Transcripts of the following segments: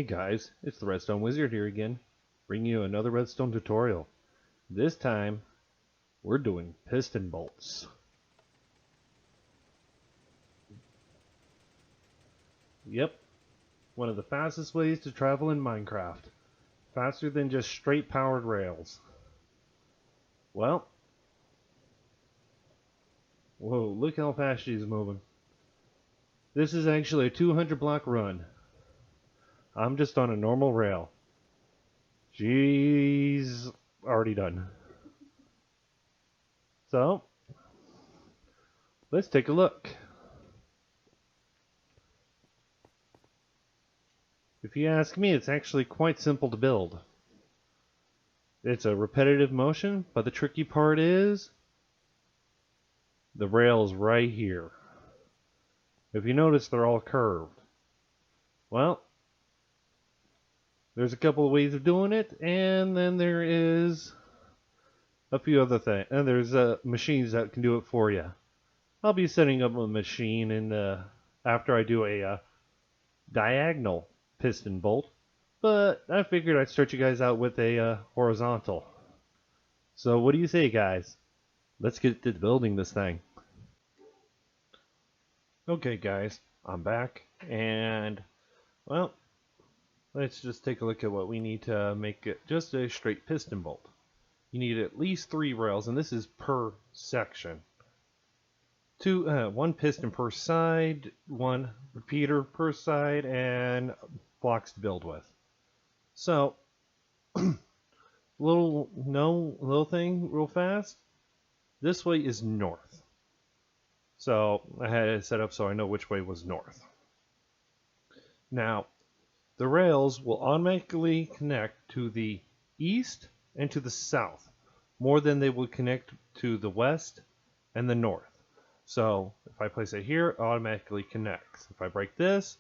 guys, it's the Redstone Wizard here again, bringing you another redstone tutorial. This time, we're doing piston bolts. Yep, one of the fastest ways to travel in Minecraft. Faster than just straight powered rails. Well, whoa, look how fast she's moving. This is actually a 200 block run. I'm just on a normal rail. She's already done. So, let's take a look. If you ask me, it's actually quite simple to build. It's a repetitive motion, but the tricky part is the rail's right here. If you notice, they're all curved. Well, there's a couple of ways of doing it, and then there is a few other things. And there's machines that can do it for you. I'll be setting up a machine after I do a diagonal piston bolt, but I figured I'd start you guys out with a horizontal. So what do you say, guys? Let's get to building this thing. Okay guys, I'm back, and well, let's just take a look at what we need to make it just a straight piston bolt. You need at least 3 rails, and this is per section. One piston per side, 1 repeater per side, and blocks to build with. So, little thing real fast. This way is north. So I had it set up so I know which way was north. Now, the rails will automatically connect to the east and to the south more than they would connect to the west and the north. So if I place it here, it automatically connects. If I break this,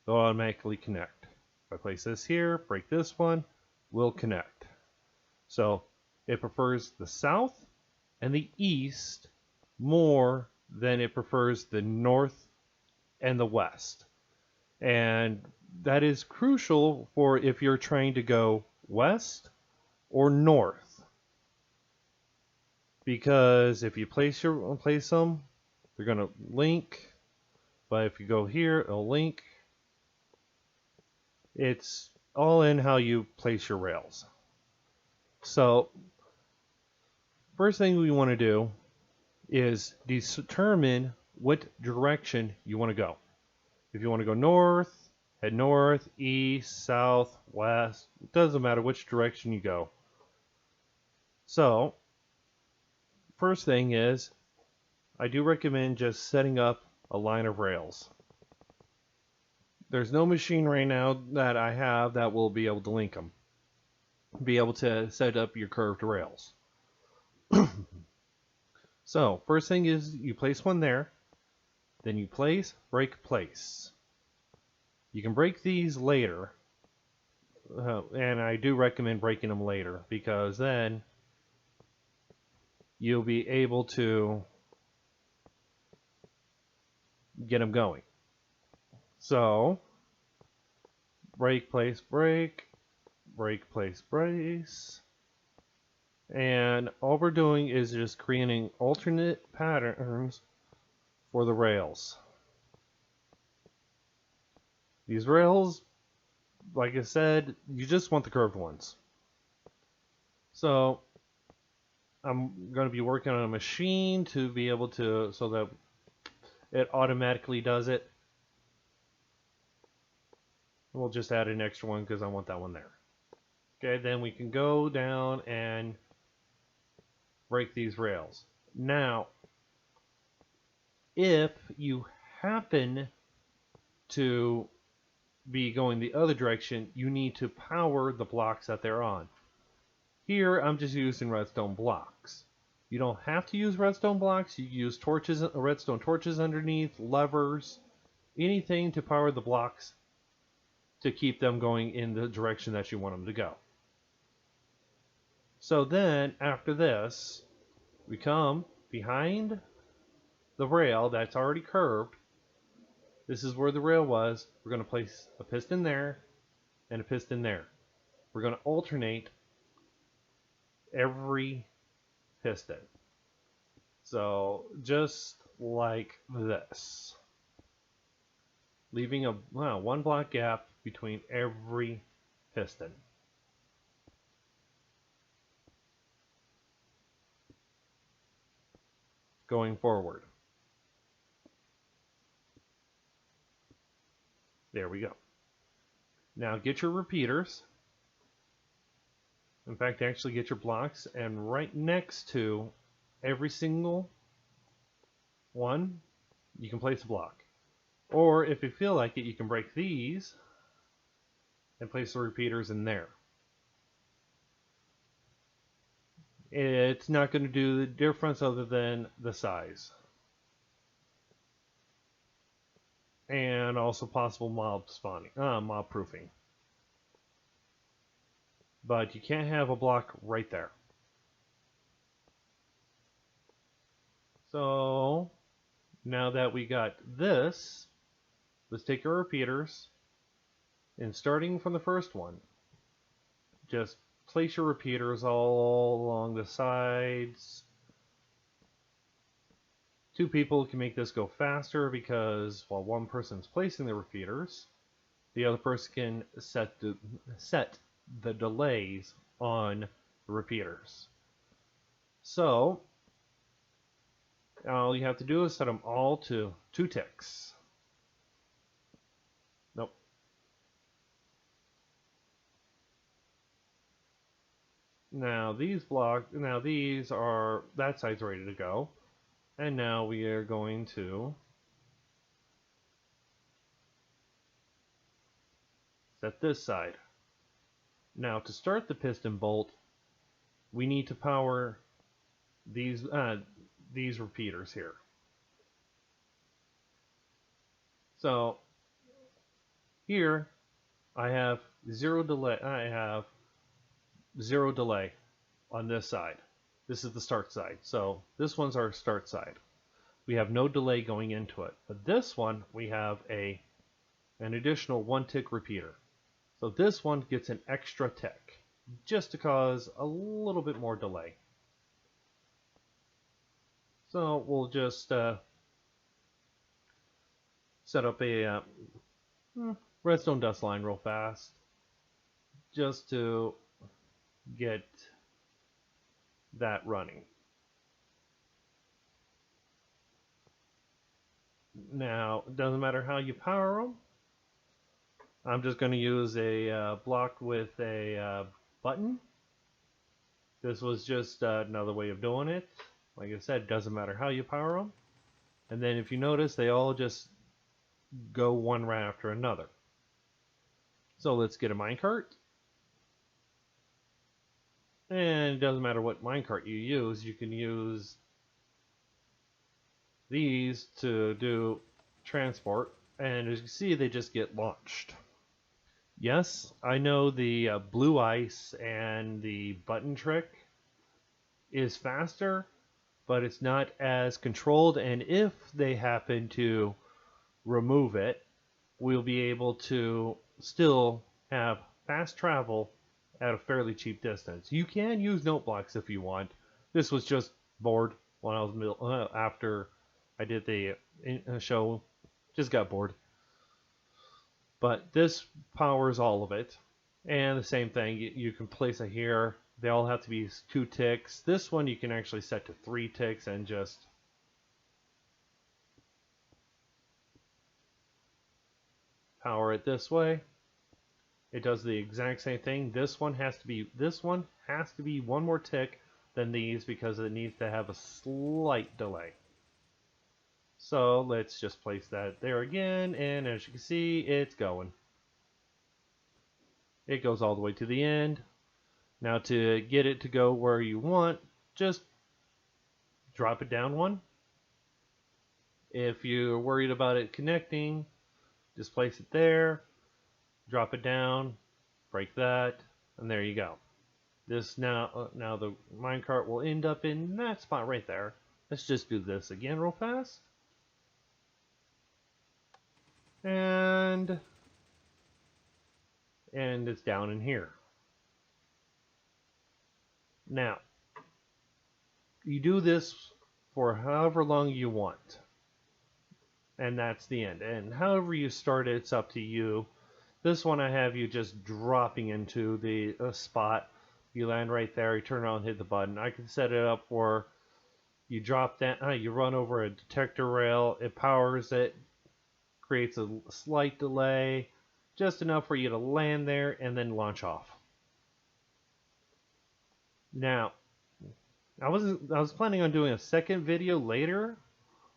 it'll automatically connect. If I place this here, break this one, will connect. So it prefers the south and the east more than it prefers the north and the west. And that is crucial for if you're trying to go west or north. Because if you place them, they're going to link. But if you go here, it'll link. It's all in how you place your rails. So, first thing we want to do is determine what direction you want to go. If you want to go north, head north, east, south, west. It doesn't matter which direction you go. So, first thing is, I do recommend just setting up a line of rails. There's no machine right now that I have that will be able to link them. Be able to set up your curved rails. So, first thing is you place one there, then you place, break, place. You can break these later, and I do recommend breaking them later because then you'll be able to get them going. So, break, place, break, break, place, brace. And all we're doing is just creating alternate patterns for the rails. These rails, like I said, you just want the curved ones. So I'm going to be working on a machine to be able to, so that it automatically does it. We'll just add an extra one because I want that one there. Okay, then we can go down and break these rails. Now, if you happen to be going the other direction, you need to power the blocks that they're on. Here, I'm just using redstone blocks. You don't have to use redstone blocks. You use torches, redstone torches underneath, levers, anything to power the blocks to keep them going in the direction that you want them to go. So then, after this, we come behind the rail that's already curved. This is where the rail was. We're going to place a piston there, and a piston there. We're going to alternate every piston. So just like this, leaving a one block gap between every piston. Going forward. There we go. Now get your repeaters. In fact, actually get your blocks, and right next to every single one, you can place a block. Or if you feel like it, you can break these and place the repeaters in there. It's not going to do the difference other than the size. And also possible mob spawning, mob proofing. But you can't have a block right there. So now that we got this, let's take our repeaters, and starting from the first one, just place your repeaters all along the sides. Two people can make this go faster because while one person's placing the repeaters, the other person can set the delays on the repeaters. So all you have to do is set them all to 2 ticks. Nope. Now these are, that side's ready to go. And now we are going to set this side. Now to start the piston bolt, we need to power these repeaters here. So here I have zero delay. On this side. This is the start side. So this one's our start side. We have no delay going into it. But this one, we have an additional 1 tick repeater. So this one gets an extra tick, just to cause a little bit more delay. So we'll just set up a redstone dust line real fast, just to get that running. Now, it doesn't matter how you power them. I'm just going to use a block with a button. This was just another way of doing it. Like I said, it doesn't matter how you power them. And then if you notice, they all just go one right after another. So let's get a minecart. And it doesn't matter what minecart you use. You can use these to do transport. And as you can see, they just get launched. Yes, I know the blue ice and the button trick is faster, but it's not as controlled. And if they happen to remove it, we'll be able to still have fast travel at a fairly cheap distance. You can use note blocks if you want. This was just bored when I was after I did the show. Just got bored. But this powers all of it. And the same thing, you can place it here. They all have to be 2 ticks. This one you can actually set to 3 ticks and just power it this way. It does the exact same thing. This one has to be 1 more tick than these because it needs to have a slight delay. So let's just place that there again, and as you can see, it's going. It goes all the way to the end. Now to get it to go where you want, just drop it down 1. If you're worried about it connecting, just place it there, drop it down, break that, and there you go. This now the minecart will end up in that spot right there. Let's just do this again real fast. And and it's down in here. Now, you do this for however long you want, and that's the end. And however you start it, it's up to you. This one I have you just dropping into the spot. You land right there, you turn around, hit the button. I can set it up where you drop down, you run over a detector rail, it powers it, creates a slight delay, just enough for you to land there and then launch off. Now, I was planning on doing a second video later,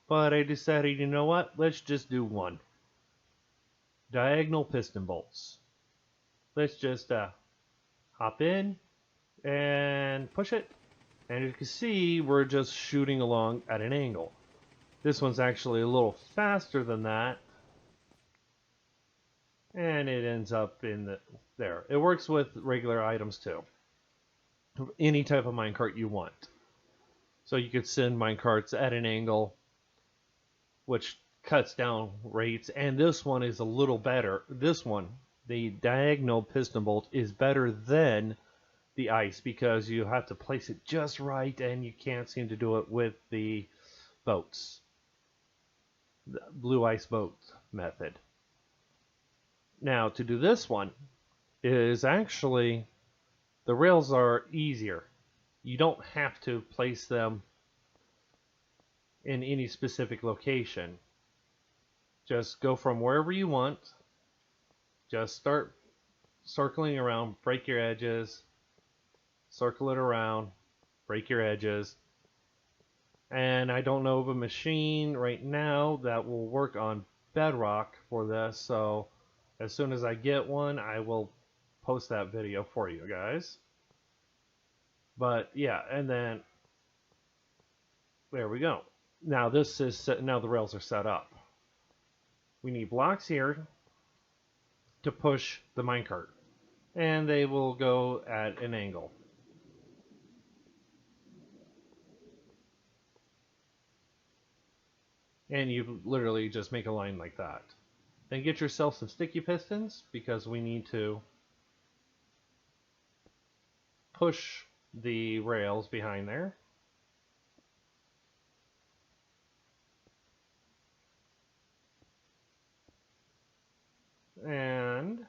but I decided, you know what? Let's just do one. Diagonal piston bolts. Let's just hop in and push it. And you can see we're just shooting along at an angle. This one's actually a little faster than that. And it ends up in there. It works with regular items too. Any type of minecart you want. So you could send minecarts at an angle, which cuts down rates. And this one is a little better. This one, the diagonal piston bolt, is better than the ice because you have to place it just right, and you can't seem to do it with the boats. The blue ice boat method. Now, to do this one is actually, the rails are easier. You don't have to place them in any specific location. Just go from wherever you want. Just start circling around, break your edges, circle it around, break your edges. And I don't know of a machine right now that will work on Bedrock for this, so as soon as I get one, I will post that video for you guys. But yeah, and then there we go. Now this is set, now the rails are set up. We need blocks here to push the minecart, and they will go at an angle. And you literally just make a line like that. Then get yourself some sticky pistons, because we need to push the rails behind there. And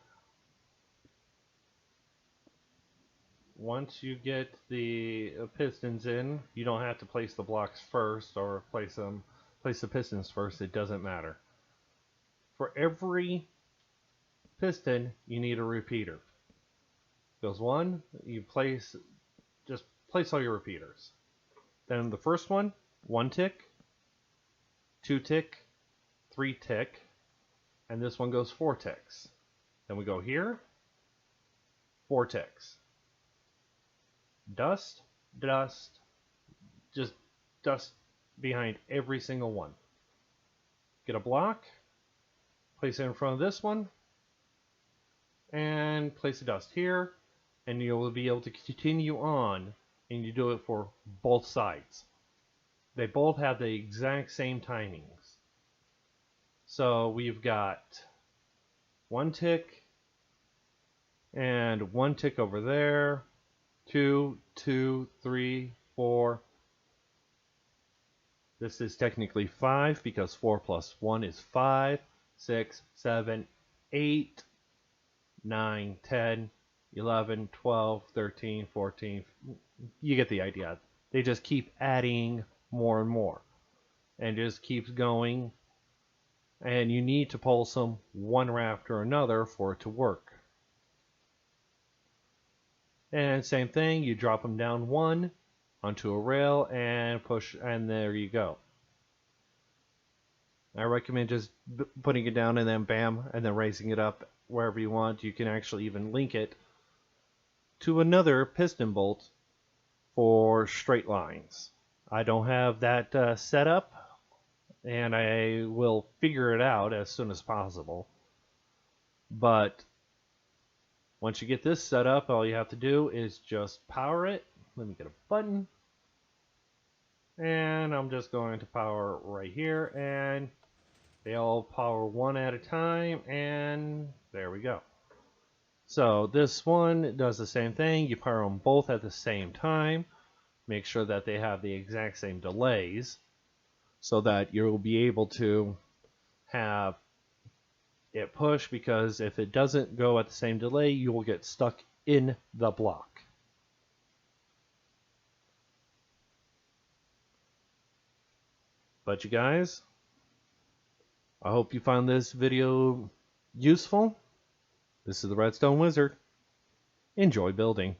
once you get the pistons in, you don't have to place the blocks first or place the pistons first. It doesn't matter. For every piston, you need a repeater. Goes one, you just place all your repeaters. Then the first one, 1 tick, 2 tick, 3 tick, and this one goes 4 ticks. Then we go here, 4 ticks. Dust, dust, just dust behind every single one. Get a block, place it in front of this one, and place the dust here, and you'll be able to continue on, and you do it for both sides. They both have the exact same timings. So we've got 1 tick, and 1 tick over there, 2, 2, 3, 4. This is technically 5 because 4 plus 1 is 5, 6, 7, 8, 9, 10, 11, 12, 13, 14. You get the idea. They just keep adding more and more. And just keeps going. And you need to pulse them one after another for it to work. And same thing, you drop them down one onto a rail and push, and there you go. I recommend just putting it down and then bam, and then raising it up wherever you want. You can actually even link it to another piston bolt for straight lines. I don't have that set up, and I will figure it out as soon as possible. But once you get this set up, all you have to do is just power it. Let me get a button. And I'm just going to power right here, and they all power one at a time, and there we go. So this one does the same thing. You power them both at the same time. Make sure that they have the exact same delays so that you'll be able to have it push, because if it doesn't go at the same delay, you will get stuck in the block. But you guys, I hope you found this video useful. This is the Redstone Wizard. Enjoy building.